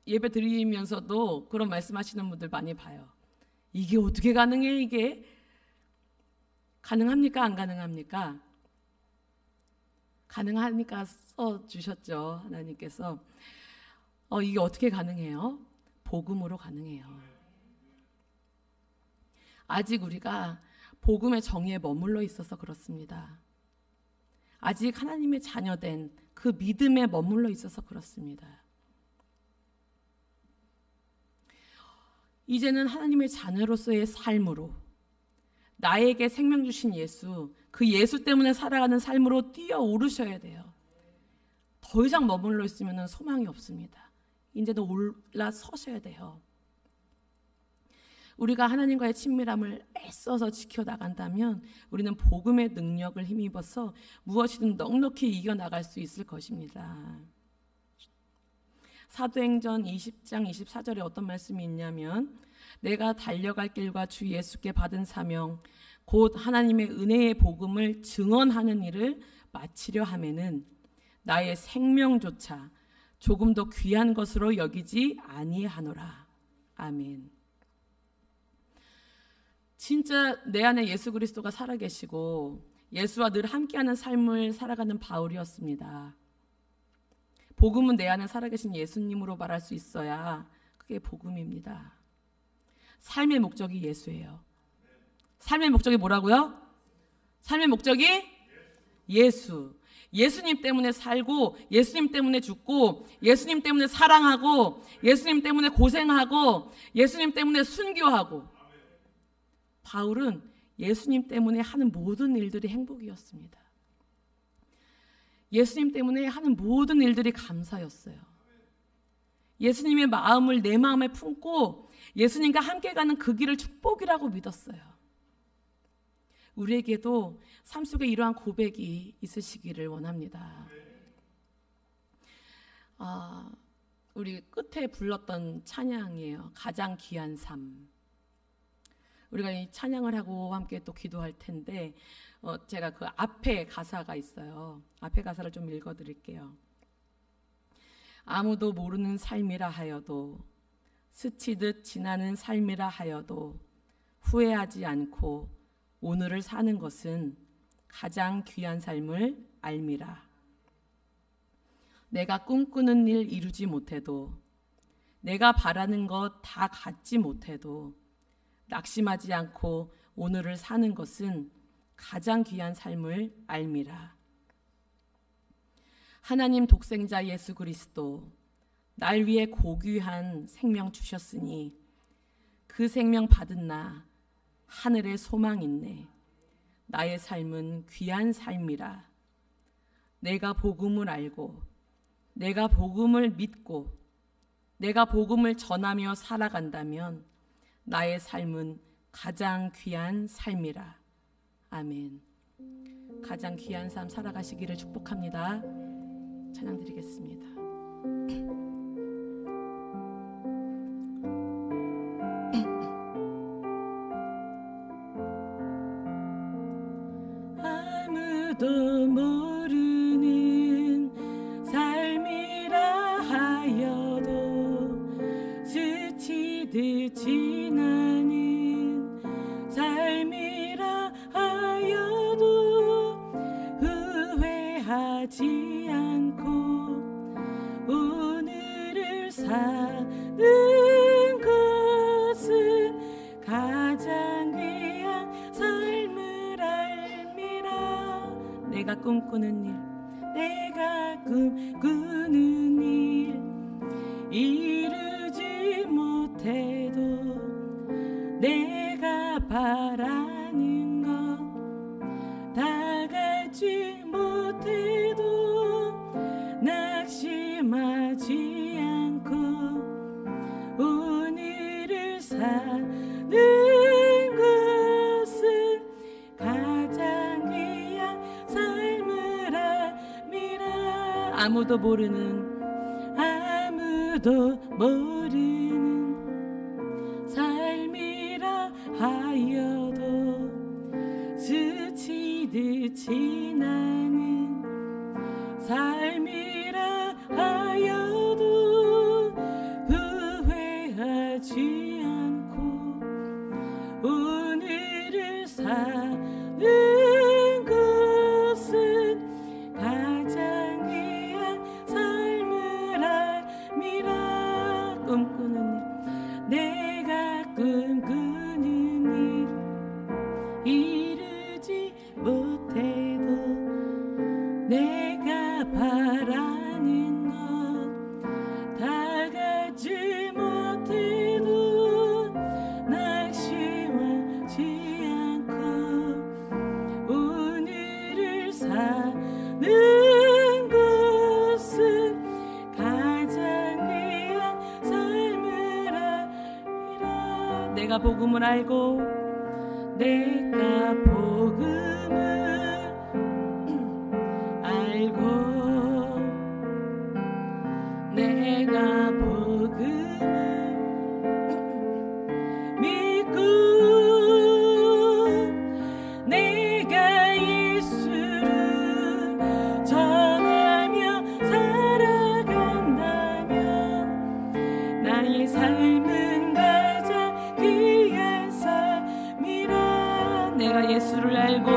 예배 드리면서도 그런 말씀하시는 분들 많이 봐요. 이게 어떻게 가능해? 이게 가능합니까? 안 가능합니까? 가능하니까 써주셨죠, 하나님께서. 이게 어떻게 가능해요? 복음으로 가능해요. 아직 우리가 복음의 정의에 머물러 있어서 그렇습니다. 아직 하나님의 자녀된 그 믿음에 머물러 있어서 그렇습니다. 이제는 하나님의 자녀로서의 삶으로, 나에게 생명 주신 예수, 그 예수 때문에 살아가는 삶으로 뛰어오르셔야 돼요. 더 이상 머물러 있으면 소망이 없습니다. 이제는 올라서셔야 돼요. 우리가 하나님과의 친밀함을 애써서 지켜나간다면 우리는 복음의 능력을 힘입어서 무엇이든 넉넉히 이겨나갈 수 있을 것입니다. 사도행전 20장 24절에 어떤 말씀이 있냐면, 내가 달려갈 길과 주 예수께 받은 사명 곧 하나님의 은혜의 복음을 증언하는 일을 마치려 하면은 나의 생명조차 조금 더 귀한 것으로 여기지 아니하노라. 아멘. 진짜 내 안에 예수 그리스도가 살아계시고 예수와 늘 함께하는 삶을 살아가는 바울이었습니다. 복음은 내 안에 살아계신 예수님으로 말할 수 있어야 그게 복음입니다. 삶의 목적이 예수예요. 삶의 목적이 뭐라고요? 삶의 목적이 예수. 예수님 때문에 살고, 예수님 때문에 죽고, 예수님 때문에 사랑하고, 예수님 때문에 고생하고, 예수님 때문에 순교하고. 바울은 예수님 때문에 하는 모든 일들이 행복이었습니다. 예수님 때문에 하는 모든 일들이 감사였어요. 예수님의 마음을 내 마음에 품고 예수님과 함께 가는 그 길을 축복이라고 믿었어요. 우리에게도 삶 속에 이러한 고백이 있으시기를 원합니다. 우리 끝에 불렀던 찬양이에요. 가장 귀한 삶. 우리가 이 찬양을 하고 함께 또 기도할 텐데 제가 그 앞에 가사가 있어요. 앞에 가사를 좀 읽어드릴게요. 아무도 모르는 삶이라 하여도, 스치듯 지나는 삶이라 하여도 후회하지 않고 오늘을 사는 것은 가장 귀한 삶을 알미라. 내가 꿈꾸는 일 이루지 못해도, 내가 바라는 것 다 갖지 못해도 낙심하지 않고 오늘을 사는 것은 가장 귀한 삶을 알미라. 하나님 독생자 예수 그리스도 날 위해 고귀한 생명 주셨으니 그 생명 받은 나 하늘에 소망 있네. 나의 삶은 귀한 삶이라. 내가 복음을 알고, 내가 복음을 믿고, 내가 복음을 전하며 살아간다면 나의 삶은 가장 귀한 삶이라. 아멘. 가장 귀한 삶 살아가시기를 축복합니다. 찬양 드리겠습니다. 아무도 모르는 삶이라 하여도 스치듯 지나는 삶이라 하여도 후회하지 않고 오늘을 사는 것은 가장 귀한 삶을 알미라. 내가 꿈꾸는 일 이루지 못해도, 내가 바라는 것 다 갖지 못해도 낙심하지 않고 오늘을 사는 것은 가장 귀한 삶을 알미라. 아무도 모르는 삶이라 하여도 스치듯 지나는 삶이라 하여도 후회하지 않고 오늘을 사는 것은 가장 귀한 삶을 알미라. 꿈꾸는 일, 내가 꿈꾸는 일 이루지 못해도 내가 바라는 것 다 갖지 못해도 낙심하지 않고 오늘을 사는 것은 가장 귀한 삶을 알리라. 내가 복음을 알고 내가 복음을 알고 내가 복음을 믿고 내가 예수를 전하며 살아간다면 나의 삶은 가장 귀한 삶이라. 내가 예수를 알고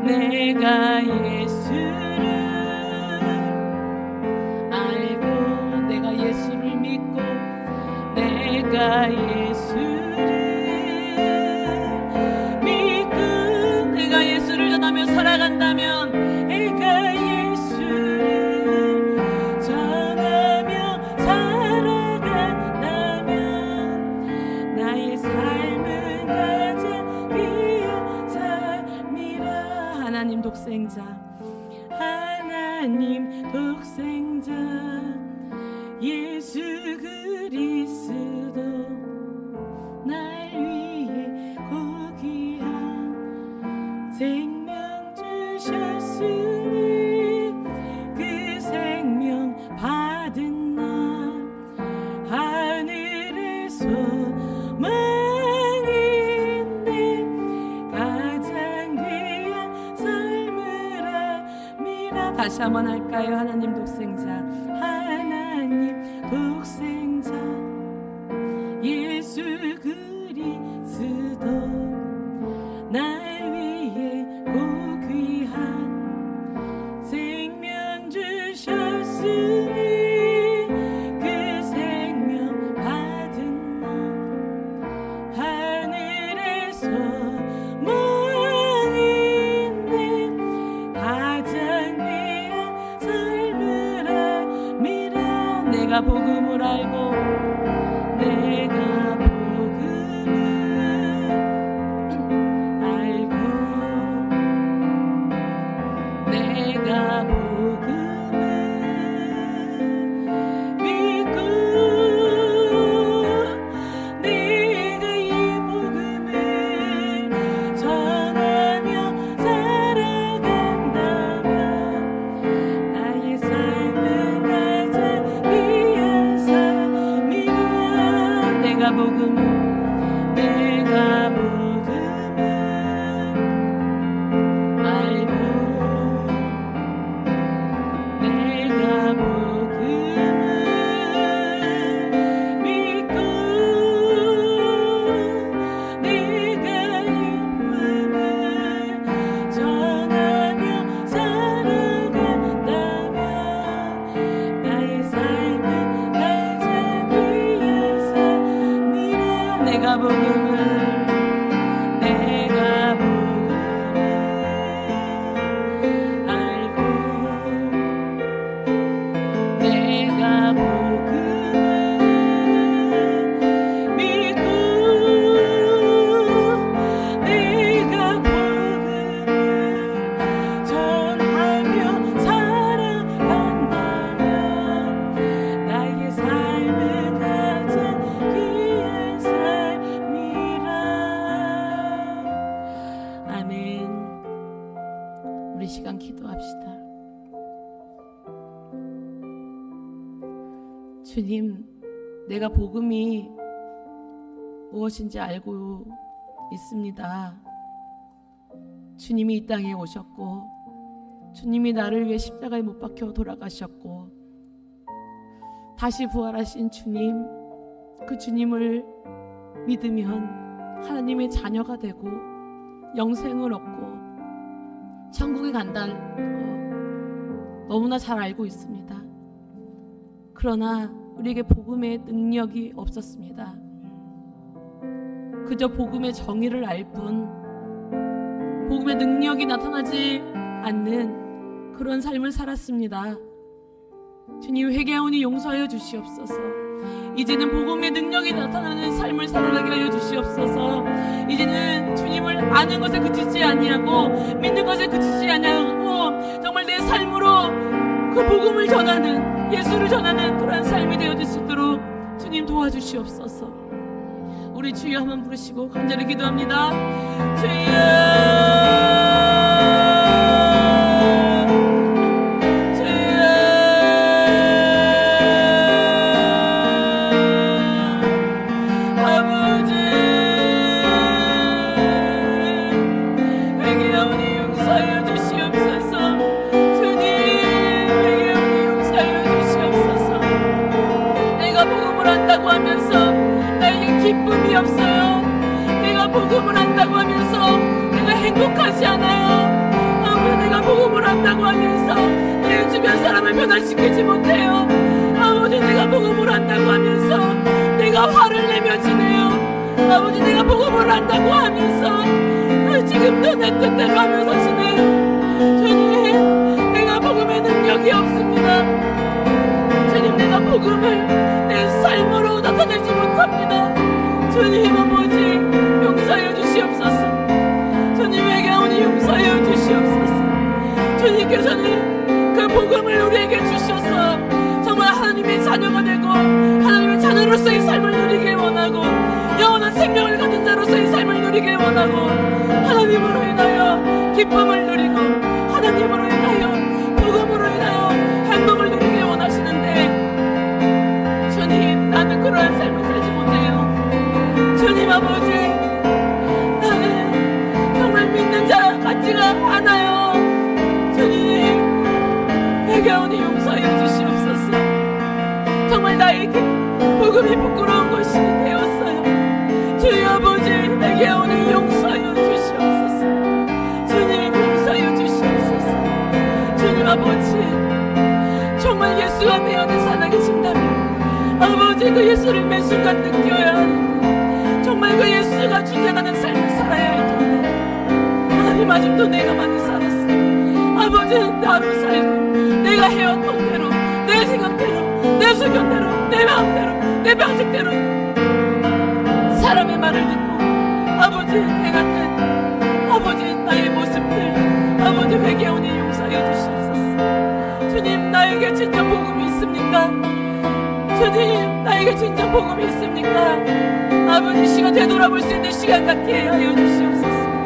내가 예수를 알고 내가 예수를 믿고 내가 예수를 믿고 내가 예수를 전하며 살아간다면 내가 예수를 전하며 살아간다면 나의 삶은 가장 귀한 삶이라. 하나님 독생자, 하나님 독생자 예수 그리스도 날 위해 고귀한 생명 주셨으니 그 생명 받은 나 하늘의 소망인데 가장 귀한 삶을 알미라. 다시 한번 할까요? 하나님 독생자, 하나님 독생자 예수 그리스도 날 위해 고귀한 생명 주셨으니 그 생명 받은 나 하늘의 소망인데 가장 귀한 삶을 알미라. 내가 복음을 알고 내가 복음을 알고 내가 복음을 믿고 내가 이 복음을 전하며 살아간다면 나의 삶은 가장 귀한 삶이라. 내가 복음을 알고 내가 복음을 믿고 내가 이 복음을 전하며 살아간다면 나의 삶은 가장 귀한 삶이라. 내가 복음을 알고 내가 복음을 믿고 내가 복음을 전하며 살아간다면 나의 삶은 가장 귀한 삶이라. 아멘. 우리 시간 기도합시다. 주님, 내가 복음이 무엇인지 알고 있습니다. 주님이 이 땅에 오셨고 주님이 나를 위해 십자가에 못 박혀 돌아가셨고 다시 부활하신 주님, 그 주님을 믿으면 하나님의 자녀가 되고 영생을 얻고 천국에 간다는 거 너무나 잘 알고 있습니다. 그러나 우리에게 복음의 능력이 없었습니다. 그저 복음의 정의를 알 뿐 복음의 능력이 나타나지 않는 그런 삶을 살았습니다. 주님, 회개하오니 용서하여 주시옵소서. 이제는 복음의 능력이 나타나는 삶을 살아가게 하여 주시옵소서. 이제는 주님을 아는 것에 그치지 아니하고 믿는 것에 그치지 아니하고 정말 내 삶으로 그 복음을 전하는, 예수를 전하는 그런 삶이 되어질 수 있도록 주님 도와주시옵소서. 우리 주여 한번 부르시고 간절히 기도합니다. 주여, 기쁨이 없어요. 내가 복음을 한다고 하면서 내가 행복하지 않아요. 아버지, 내가 복음을 한다고 하면서 내 주변 사람을 변화시키지 못해요. 아버지, 내가 복음을 한다고 하면서 내가 화를 내며 지내요. 아버지, 내가 복음을 한다고 하면서 지금도 내 뜻대로 하면서 지내요. 주님, 내가 복음의 능력이 없습니다. 주님, 내가 복음을 내 삶으로 나타내지 못합니다. 주님 아버지, 용서하여 주시옵소서. 주님, 회개하오니 용서하여 주시옵소서. 주님께서는 그 복음을 우리에게 주셔서 정말 하나님의 자녀가 되고 하나님의 자녀로서의 삶을 누리길 원하고 영원한 생명을 가진 자로서의 삶을 누리길 원하고 하나님으로 인하여 기쁨을 누리고 하나님으로 인하여 복음으로 인하여 행복을 누리길 원하시는데 주님, 나는 그러한 삶을 살지 못해요. 주님 아버지, 나는 정말 믿는 자 같지가 않아요. 주님, 회개하오니 용서하여 주시옵소서. 정말 나에게 복음이 부끄러운 것이 되었어요. 주여 아버지, 회개하오니 용서하여 주시옵소서. 주님, 용서하여 주시옵소서. 주님 아버지, 정말 예수와 내 안에 살아계신다면 아버지, 그 예수를 매 순간 느껴야 하는, 정말 그 예수가 주장하는 삶을 살아야 할 텐데 하나님, 아직도 내가 많이 살았어요. 아버지는 나로 살고 내가 해왔던 대로, 내 생각대로, 내 수견대로, 내 마음대로, 내 방식대로 사람의 말을 듣고 아버지, 내가 아버지 나의 모습들 아버지 회개하오니 용서하여 주시옵소서. 주님, 나에게 진짜 복음이 있습니까? 주님, 나에게 진짜 복음이 있습니까? 아버지, 시간 되돌아볼 수 있는 시간 갖게 하여 주시옵소서.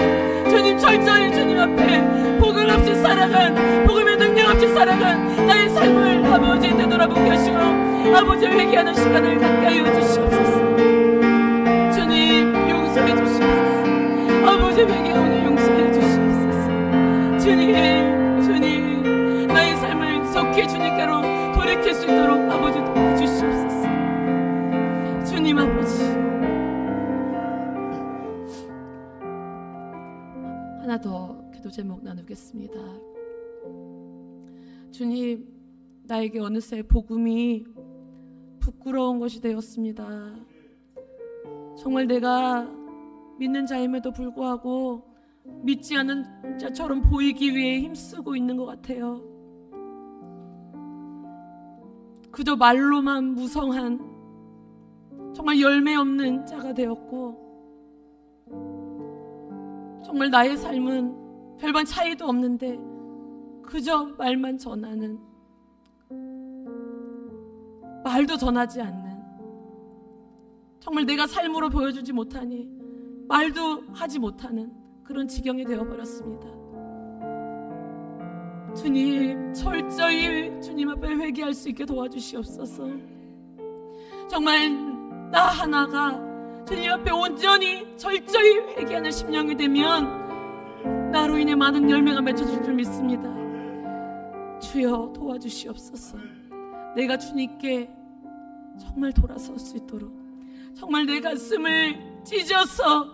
주님, 철저히 주님 앞에 복음 없이 살아간, 복음의 능력 없이 살아간 나의 삶을 아버지 되돌아보게 하시고 아버지 회개하는 시간을 갖게 하여 주시옵소서. 주님, 용서해 주시옵소서. 아버지, 회개하오니 용서해 주시옵소서. 주님, 나의 삶을 속히 주님께로 돌이킬 수 있도록 아버지 도와주시옵소서. 주님 아버지, 하나 더 기도 제목 나누겠습니다. 주님, 나에게 어느새 복음이 부끄러운 것이 되었습니다. 정말 내가 믿는 자임에도 불구하고 믿지 않는 자처럼 보이기 위해 힘쓰고 있는 것 같아요. 그저 말로만 무성한 정말 열매 없는 자가 되었고 정말 나의 삶은 별반 차이도 없는데 그저 말만 전하는, 말도 전하지 않는, 정말 내가 삶으로 보여주지 못하니 말도 하지 못하는 그런 지경이 되어버렸습니다. 주님, 철저히 주님 앞에 회개할 수 있게 도와주시옵소서. 정말 나 하나가 주님 앞에 온전히 철저히 회개하는 심령이 되면 나로 인해 많은 열매가 맺혀질 줄 믿습니다. 주여 도와주시옵소서. 내가 주님께 정말 돌아설 수 있도록, 정말 내 가슴을 찢어서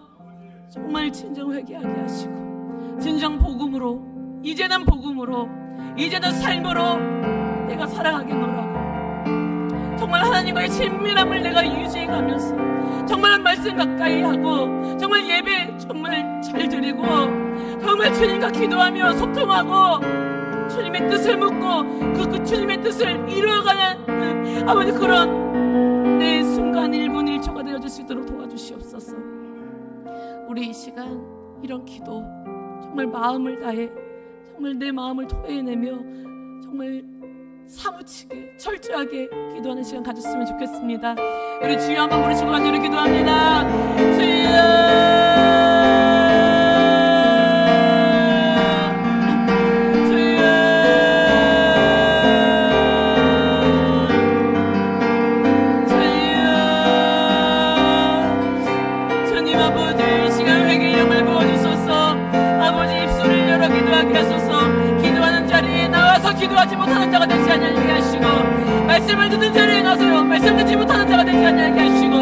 정말 진정 회개하게 하시고, 진정 복음으로, 이제는 복음으로, 이제는 삶으로 내가 사랑하겠노라고, 정말 하나님과의 친밀함을 내가 유지해가면서 정말 말씀 가까이 하고, 정말 예배 정말 잘 드리고, 정말 주님과 기도하며 소통하고 주님의 뜻을 묻고 그 주님의 뜻을 이루어가는 아버지 그런 내 순간 1분 1초가 되어줄 수 있도록 도와주시옵소서. 우리 이 시간 이런 기도 정말 마음을 다해 정말 내 마음을 토해내며 정말 사무치게 철저하게 기도하는 시간 가졌으면 좋겠습니다. 우리 주여 한번 부르시고 간절히 기도합니다. 주여, 기도하지 못하는 자가 되지 않게 하시고, 말씀을 듣는 자리에 나서요 말씀 듣지 못하는 자가 되지 않게 하시고,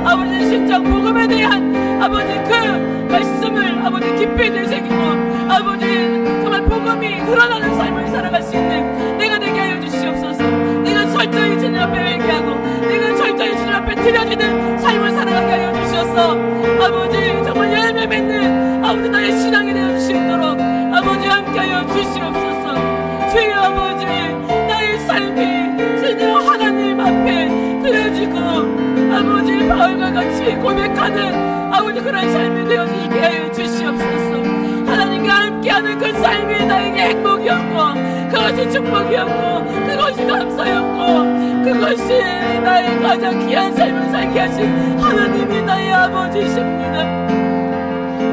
아버지 심장 복음에 대한 아버지 그 말씀을 아버지 깊이 되새기고, 아버지 정말 복음이 드러나는 삶을 살아갈 수 있는 내가 되게 하여 주시옵소서. 내가 철저히 주님 앞에 회개하고 내가 철저히 주님 앞에 드려지는 삶을 살아가게 하여 주시옵소서. 아버지 정말 열매 맺는 아버지 나의 신앙이 되어 주시도록 아버지 함께 하여 주시옵소서. 주여 아버지, 나의 삶이 주님 하나님 앞에 드려지고 아버지 바울과 같이 고백하는 아버지 그런 삶이 되어지게 하여 주시옵소서. 하나님과 함께하는 그 삶이 나에게 행복이었고, 그것이 축복이었고, 그것이 감사였고, 그것이 나의 가장 귀한 삶을 살게 하신 하나님이 나의 아버지이십니다.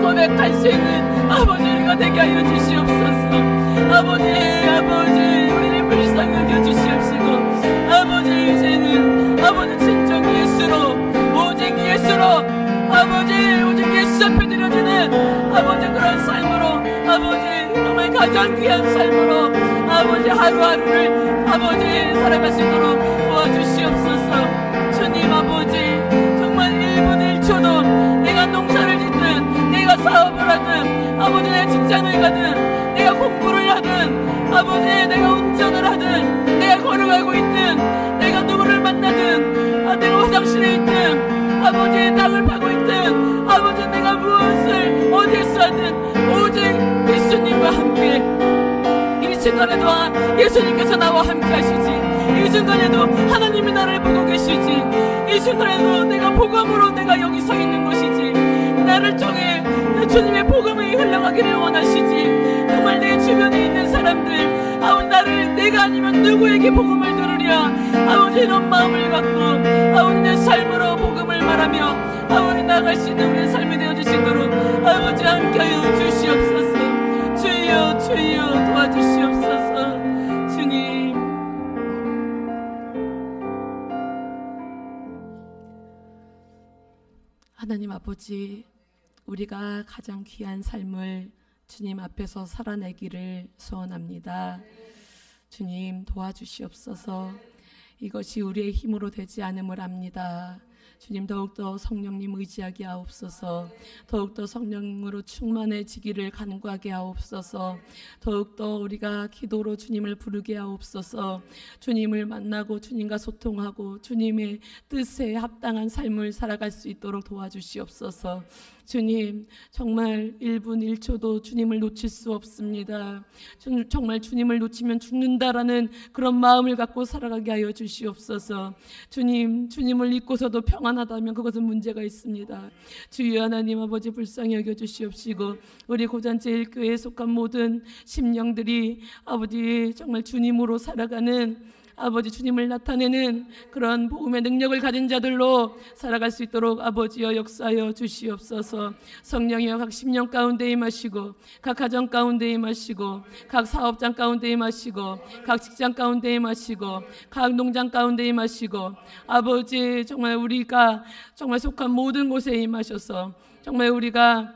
고백할 수 있는 아버지 우리가 되게 하여 주시옵소서. 아버지 우리를 불쌍히 여겨 주시옵시고, 아버지 이제는 아버지 진정 예수로, 오직 예수로, 아버지 오직 예수 앞에 드려지는 아버지 그런 삶으로, 아버지 정말 가장 귀한 삶으로 아버지 하루하루를 아버지 살아갈 수 있도록 도와주시옵소서. 주님 아버지 정말 1분 1초도 내가 농사를 짓든 내가 사업을 하든 아버지 내 직장을 가든 내가 공부를 하든 아버지 내가 운전을 하든 내가 걸어가고 있든 내가 누구를 만나든 내가 화장실에 있든 아버지 땅을 파고 있든 아버지 내가 무엇을 어디에서 하든 오직 예수님과 함께, 이 순간에도 예수님께서 나와 함께 하시지, 이 순간에도 하나님이 나를 보고 계시지, 이 순간에도 내가 복음으로 내가 여기 서 있는 것이지, 나를 통해 주님의 복음이 흘러가기를 원하시지. 정말 내 주변에 있는 사람들 아버지 나를 내가 아니면 누구에게 복음을 들으랴 아버지 이런 마음을 갖고 아버지 내 삶으로 복음을 말하며 아버지 나아갈 수 있는 우리의 삶이 되어주시도록 아버지 함께하여 주시옵소서. 주여 주여 도와주시옵소서. 주님 하나님 아버지, 우리가 가장 귀한 삶을 주님 앞에서 살아내기를 소원합니다. 주님 도와주시옵소서. 이것이 우리의 힘으로 되지 않음을 압니다. 주님 더욱더 성령님 의지하게 하옵소서. 더욱더 성령으로 충만해지기를 간구하게 하옵소서. 더욱더 우리가 기도로 주님을 부르게 하옵소서. 주님을 만나고 주님과 소통하고 주님의 뜻에 합당한 삶을 살아갈 수 있도록 도와주시옵소서. 주님 정말 1분 1초도 주님을 놓칠 수 없습니다. 정말 주님을 놓치면 죽는다라는 그런 마음을 갖고 살아가게 하여 주시옵소서. 주님을 잊고서도 평안하다면 그것은 문제가 있습니다. 주여 하나님 아버지 불쌍히 여겨 주시옵시고, 우리 고잔제일교회에 속한 모든 심령들이 아버지 정말 주님으로 살아가는 아버지 주님을 나타내는 그런 복음의 능력을 가진 자들로 살아갈 수 있도록 아버지여 역사하여 주시옵소서. 성령이여 각 심령 가운데 임하시고 각 가정 가운데 임하시고 각 사업장 가운데 임하시고 각 직장 가운데 임하시고 각 농장 가운데 임하시고 아버지 정말 우리가 정말 속한 모든 곳에 임하셔서 정말 우리가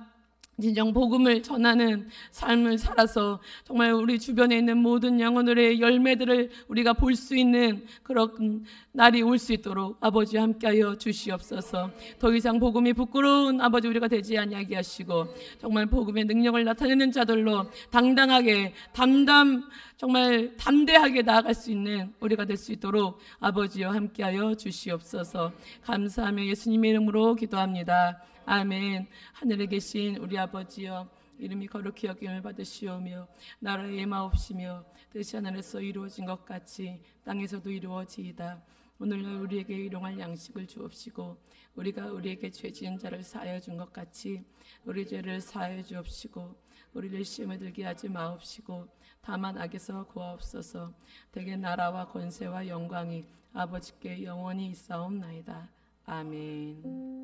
진정 복음을 전하는 삶을 살아서 정말 우리 주변에 있는 모든 영혼들의 열매들을 우리가 볼 수 있는 그런 날이 올 수 있도록 아버지 함께하여 주시옵소서. 더 이상 복음이 부끄러운 아버지 우리가 되지 아니하게 하시고 정말 복음의 능력을 나타내는 자들로 당당하게 정말 담대하게 나아갈 수 있는 우리가 될 수 있도록 아버지여 함께하여 주시옵소서. 감사하며 예수님의 이름으로 기도합니다. 아멘. 하늘에 계신 우리 아버지여, 이름이 거룩히 여김을 받으시오며 나라의 임하옵시며 뜻이 하늘에서 이루어진 것 같이 땅에서도 이루어지이다. 오늘날 우리에게 일용할 양식을 주옵시고 우리가 우리에게 죄 지은 자를 사하여 준 것 같이 우리 죄를 사하여 주옵시고 우리를 시험에 들게 하지 마옵시고 다만 악에서 구하옵소서. 대개 나라와 권세와 영광이 아버지께 영원히 있사옵나이다. 아멘.